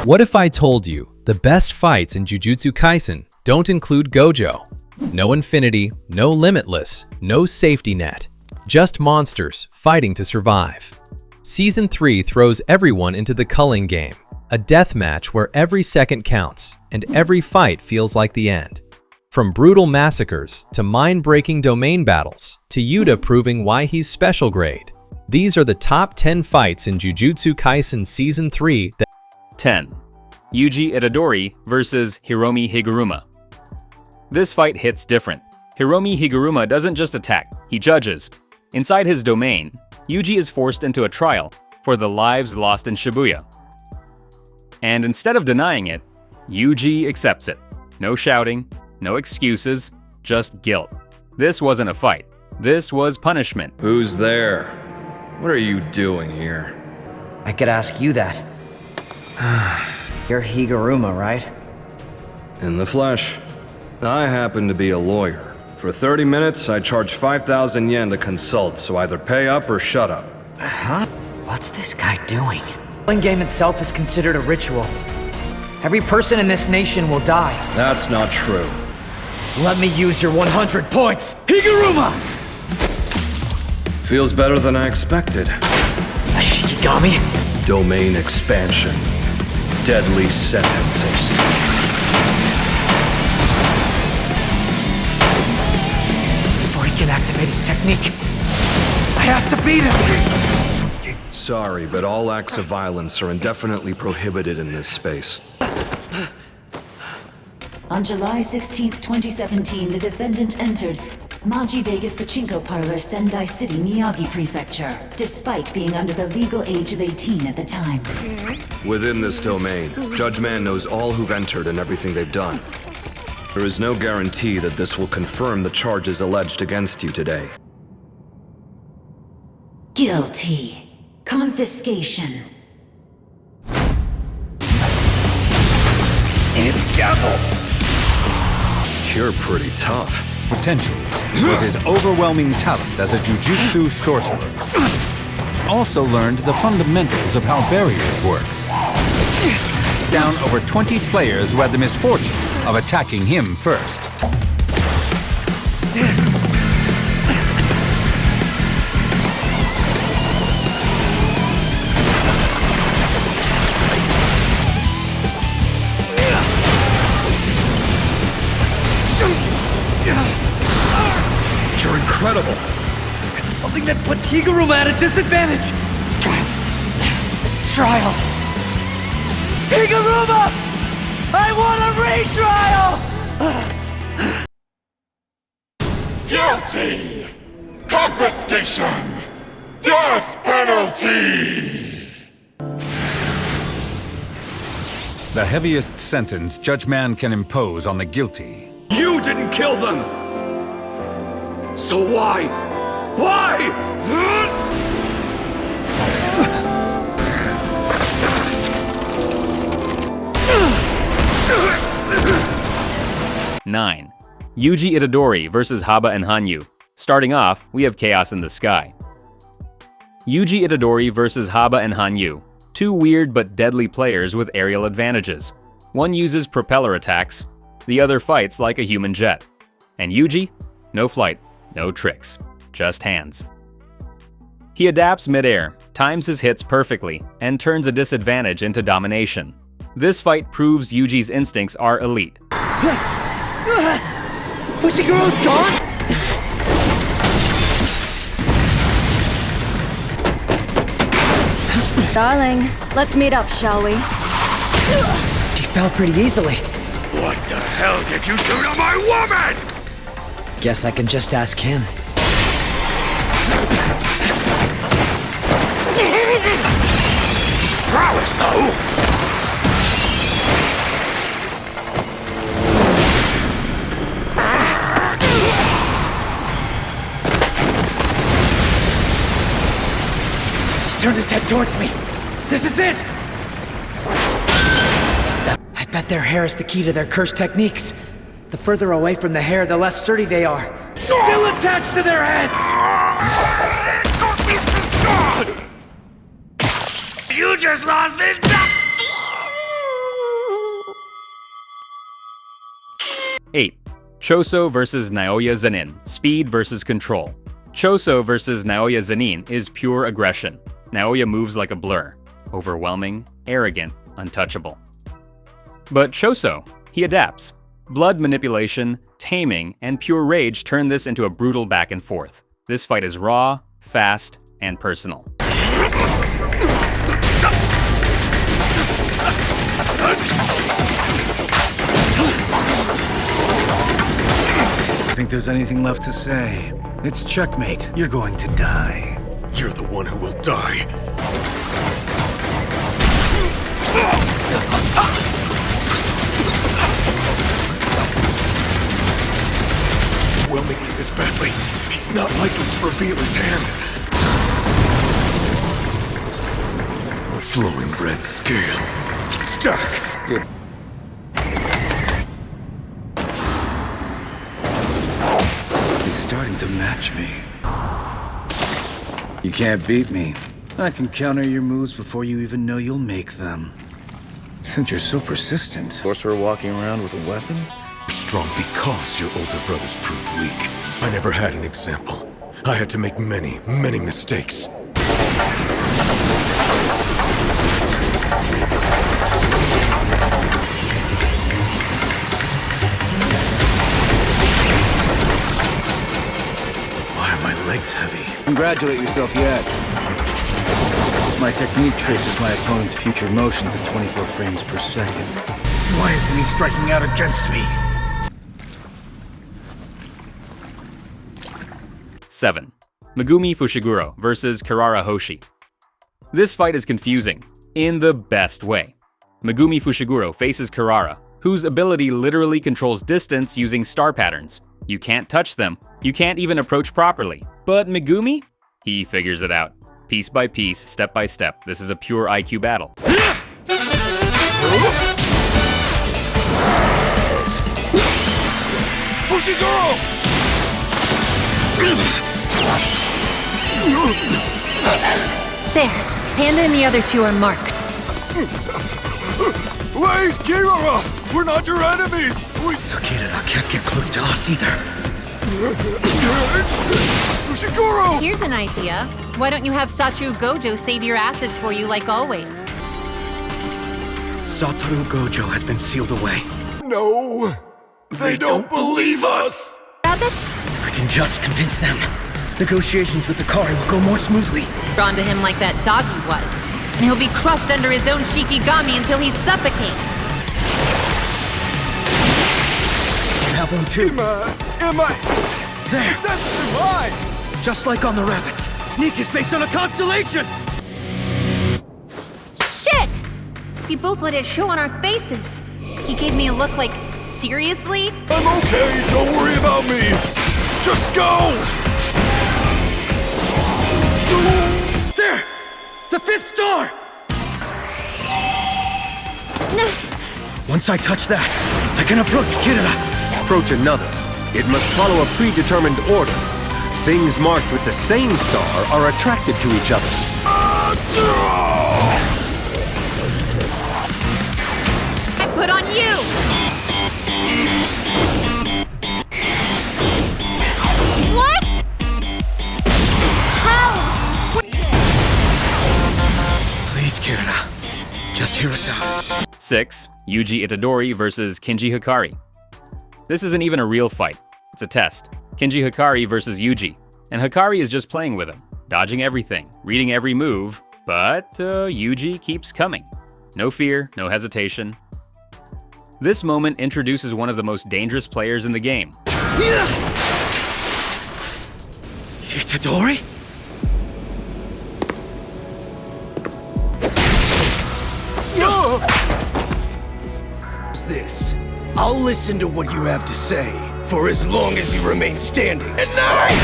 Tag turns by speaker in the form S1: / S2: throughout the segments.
S1: What if I told you the best fights in Jujutsu Kaisen don't include Gojo? No infinity, no limitless, no safety net. Just monsters fighting to survive. Season 3 throws everyone into the culling game, a death match where every second counts and every fight feels like the end. From brutal massacres to mind-breaking domain battles to Yuta proving why he's special grade. These are the top 10 fights in Jujutsu Kaisen Season 3 that
S2: 10. Yuji Itadori versus Hiromi Higuruma. This fight hits different. Hiromi Higuruma doesn't just attack, he judges. Inside his domain, Yuji is forced into a trial for the lives lost in Shibuya. And instead of denying it, Yuji accepts it. No shouting, no excuses, just guilt. This wasn't a fight. This was punishment.
S3: Who's there? What are you doing here?
S4: I could ask you that. You're Higuruma, right?
S3: In the flesh. I happen to be a lawyer. For 30 minutes, I charge 5,000 yen to consult, so either pay up or shut up.
S4: Huh? What's this guy doing? The killing game itself is considered a ritual. Every person in this nation will die.
S3: That's not true.
S4: Let me use your 100 points, Higuruma!
S3: Feels better than I expected.
S4: A Shikigami?
S3: Domain expansion. Deadly sentencing.
S4: Before he can activate his technique, I have to beat him!
S3: Sorry, but all acts of violence are indefinitely prohibited in this space.
S5: On July 16, 2017, the defendant entered Maji Vegas Pachinko Parlor, Sendai City, Miyagi Prefecture, despite being under the legal age of 18 at the time.
S3: Within this domain, Judge Man knows all who've entered and everything they've done. There is no guarantee that this will confirm the charges alleged against you today.
S5: Guilty. Confiscation.
S4: His gavel!
S3: You're pretty tough.
S6: Potential was his overwhelming talent as a Jujutsu sorcerer. Also learned the fundamentals of how barriers work. Down over 20 players who had the misfortune of attacking him first.
S3: You're incredible!
S4: It's something that puts Higuruma at a disadvantage! Trials! Higuruma! I want a retrial!
S7: Guilty! Confiscation! Death penalty!
S6: The heaviest sentence Judge Man can impose on the guilty.
S3: You didn't kill them! So why? Why?
S2: 9. Yuji Itadori versus Haba and Hanyu. Starting off, we have Chaos in the Sky. Yuji Itadori versus Haba and Hanyu. Two weird but deadly players with aerial advantages. One uses propeller attacks, the other fights like a human jet. And Yuji? No flight, no tricks, just hands. He adapts mid-air, times his hits perfectly, and turns a disadvantage into domination. This fight proves Yuji's instincts are elite.
S4: Fushiguro's gone?
S8: Darling, let's meet up, shall we?
S4: She fell pretty easily.
S7: What the hell did you do to my woman?
S4: Guess I can just ask him.
S7: Prowess, though!
S4: He's turned his head towards me. This is it! I bet their hair is the key to their cursed techniques. The further away from the hair, the less sturdy they are. Still attached to their heads!
S7: you just lost this.
S2: 8. Choso versus Naoya Zenin, speed versus control. Choso versus Naoya Zenin is pure aggression. Naoya moves like a blur. Overwhelming, arrogant, untouchable. But Choso, he adapts. Blood manipulation, taming, and pure rage turn this into a brutal back and forth. This fight is raw, fast, and personal.
S6: Think there's anything left to say? It's checkmate. You're going to die.
S7: You're the one who will die. Whelming me this badly, he's not likely to reveal his hand. Flowing red scale. Stack. Good.
S6: He's starting to match me. You can't beat me. I can counter your moves before you even know you'll make them. Since you're so persistent. Sorcerer walking around with a weapon?
S7: Strong because your older brothers proved weak. I never had an example. I had to make many, many mistakes.
S6: Why are my legs heavy? Congratulate yourself yet. My technique traces my opponent's future motions at 24 frames per second. Why isn't he striking out against me?
S2: 7. Megumi Fushiguro versus Kirara Hoshi. This fight is confusing, in the best way. Megumi Fushiguro faces Kirara, whose ability literally controls distance using star patterns. You can't touch them, you can't even approach properly. But Megumi? He figures it out. Piece by piece, step by step, this is a pure IQ battle.
S7: Fushiguro!
S8: There. Panda and the other two are marked.
S7: Wait, Kirara! We're not your enemies!
S6: So Kirara can't get close to us either.
S7: Fushiguro!
S9: Here's an idea. Why don't you have Satoru Gojo save your asses for you like always?
S6: Satoru Gojo has been sealed away.
S7: No! They don't believe us!
S9: Rabbits?
S6: If I can just convince them, negotiations with the Kari will go more smoothly.
S9: Drawn to him like that dog he was. And he'll be crushed under his own Shikigami until he suffocates.
S6: I have one too.
S7: Am I?
S6: There!
S7: It says why?
S6: Just like on the rabbits, Neek is based on a constellation!
S9: Shit! We both let it show on our faces. He gave me a look like, seriously?
S7: I'm okay, don't worry about me! Just go!
S6: There! The fifth star! Once I touch that, I can approach Kirara.
S10: Approach another. It must follow a predetermined order. Things marked with the same star are attracted to each other.
S9: I put on you! What? How?
S6: Please, Kirara. Just hear us out.
S2: 6. Yuji Itadori versus Kinji Hakari. This isn't even a real fight. It's a test. Kinji Hakari versus Yuji. And Hakari is just playing with him, dodging everything, reading every move, but Yuji keeps coming. No fear, no hesitation. This moment introduces one of the most dangerous players in the game.
S6: Itadori?
S11: What's this? I'll listen to what you have to say, for as long as you remain standing. At night!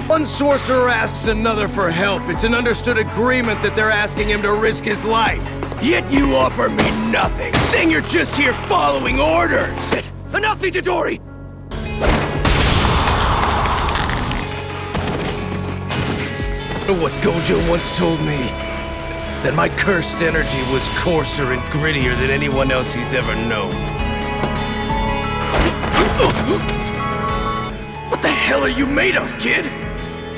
S11: One sorcerer asks another for help. It's an understood agreement that they're asking him to risk his life. Yet you offer me nothing, saying you're just here following orders! Enough, Itadori! What Gojo once told me, that my cursed energy was coarser and grittier than anyone else he's ever known. What the hell are you made of, kid?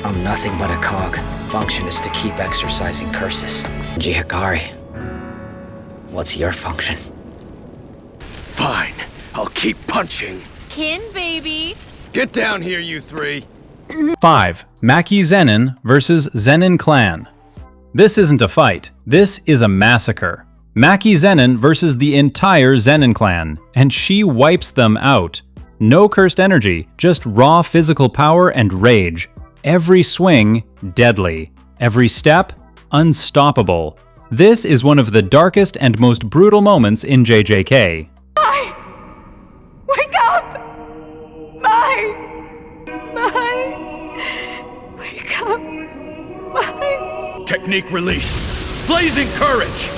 S4: I'm nothing but a cog. Function is to keep exercising curses. Kinji Hakari, what's your function?
S11: Fine, I'll keep punching.
S9: Kin, baby.
S11: Get down here, you three.
S12: 5. Maki Zenin versus Zenin Clan. This isn't a fight, this is a massacre. Maki Zenin versus the entire Zenin Clan, and she wipes them out. No cursed energy, just raw physical power and rage. Every swing, deadly. Every step, unstoppable. This is one of the darkest and most brutal moments in JJK.
S9: Mai! Wake up! Mai! Wake up! Mai!
S11: Technique release. Blazing courage.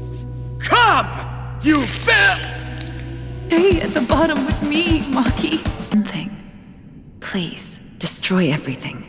S11: Come! You fell!
S5: Stay at the bottom with me, Maki. One thing. Please, destroy everything.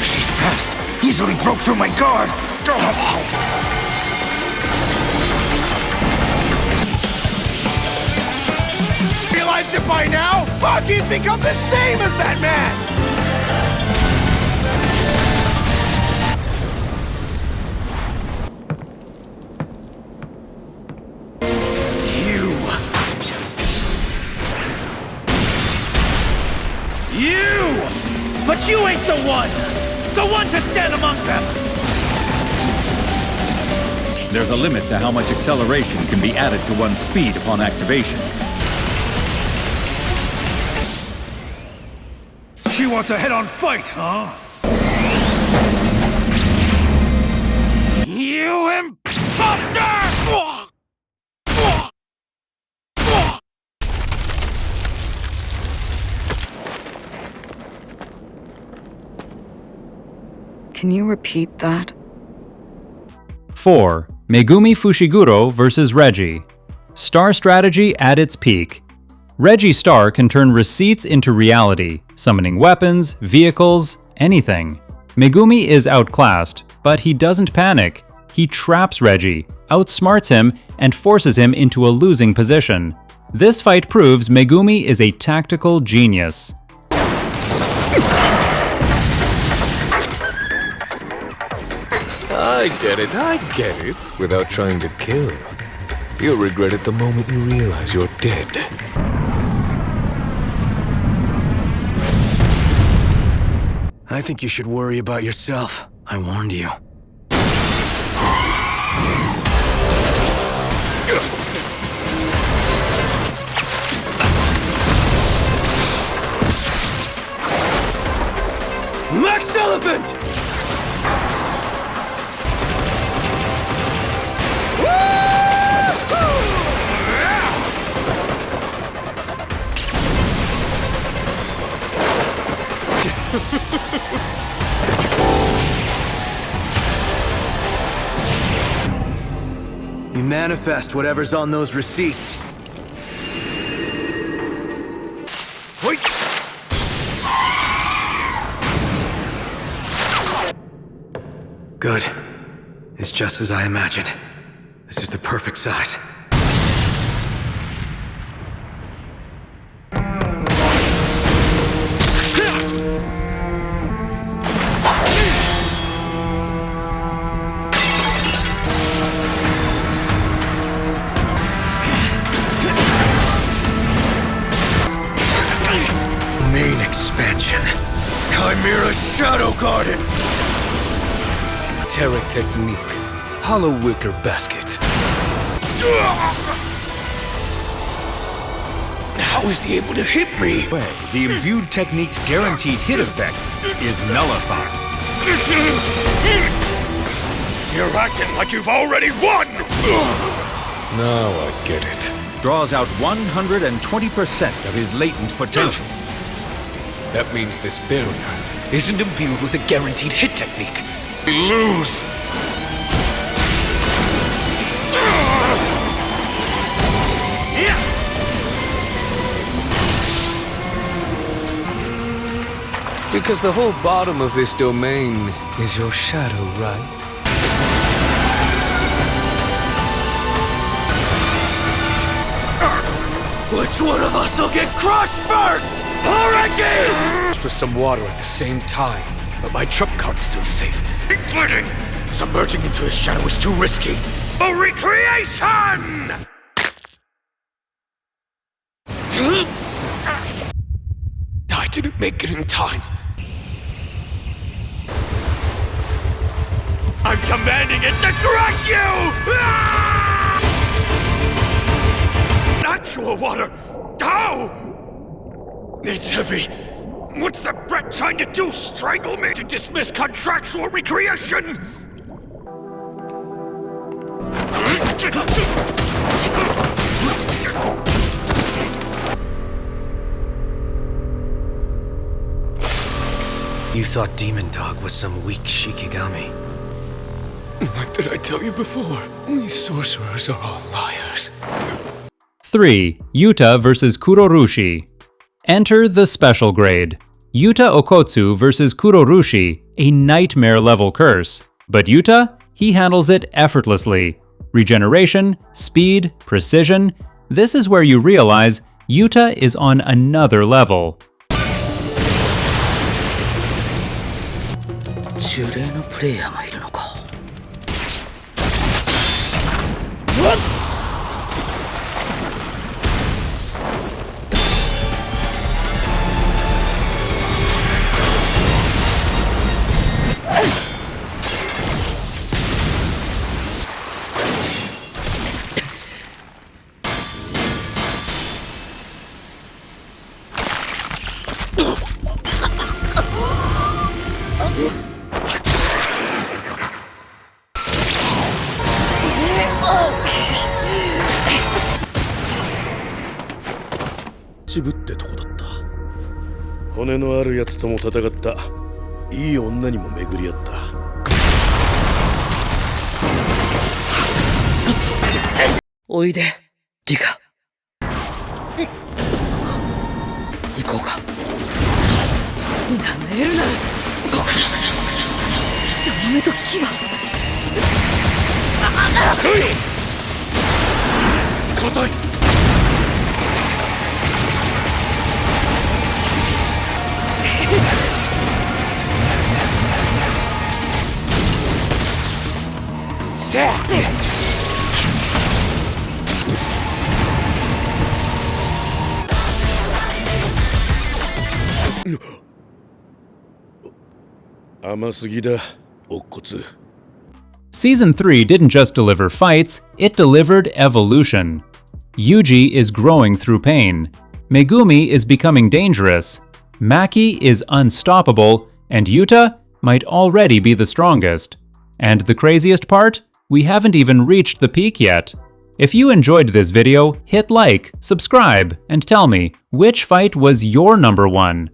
S11: She's fast. Easily broke through my guard. Realized it by now? Maki's become the same as that man! You! But you ain't the one! The one to stand among them!
S6: There's a limit to how much acceleration can be added to one's speed upon activation.
S11: She wants a head-on fight, huh? You imposter!
S5: Can you repeat that?
S12: 4. Megumi Fushiguro versus Reggie. Star strategy at its peak. Reggie Star can turn receipts into reality, summoning weapons, vehicles, anything. Megumi is outclassed, but he doesn't panic. He traps Reggie, outsmarts him, and forces him into a losing position. This fight proves Megumi is a tactical genius.
S7: I get it. Without trying to kill. You'll regret it the moment you realize you're dead.
S11: I think you should worry about yourself. I warned you. Max Elephant! You manifest whatever's on those receipts. Wait. Good. It's just as I imagined. This is the perfect size. Main expansion. Chimera Shadow Garden.
S7: Terra technique. Hollow wicker basket.
S10: How is he able to hit me?
S6: The imbued technique's guaranteed hit effect is nullified.
S10: You're acting like you've already won!
S7: Now I get it.
S6: Draws out 120% of his latent potential.
S10: That means this barrier isn't imbued with a guaranteed hit technique. We lose! Because the whole bottom of this domain is your shadow, right? Which one of us will get crushed first? Reggie! With some water at the same time, but my trump card's still safe. Including submerging into his shadow is too risky. A recreation! I didn't make it in time. I'm commanding it to crush you! Actual water! How? It's heavy. What's the brat trying to do? Strangle me to dismiss contractual recreation?
S11: You thought Demon Dog was some weak Shikigami.
S10: What did I tell you before? We sorcerers are all liars.
S12: 3. Yuta vs. Kurourushi. Enter the special grade. Yuta Okotsu vs. Kurourushi, a nightmare-level curse. But Yuta, he handles it effortlessly. Regeneration, speed, precision. This is where you realize Yuta is on another level.
S4: 呪霊のプレイヤーがいるのか。
S13: 渋ってとこだった。骨のあるやつとも戦った。いい女にも巡り合った。
S4: おいで、リカ。行こうか。なめるな。邪魔めと牙。
S13: 来い。硬い。甘すぎだ、乙骨。
S12: Season 3 didn't just deliver fights, it delivered evolution. Yuji is growing through pain. Megumi is becoming dangerous. Maki is unstoppable, and Yuta might already be the strongest. And the craziest part? We haven't even reached the peak yet. If you enjoyed this video, hit like, subscribe, and tell me, which fight was your number one?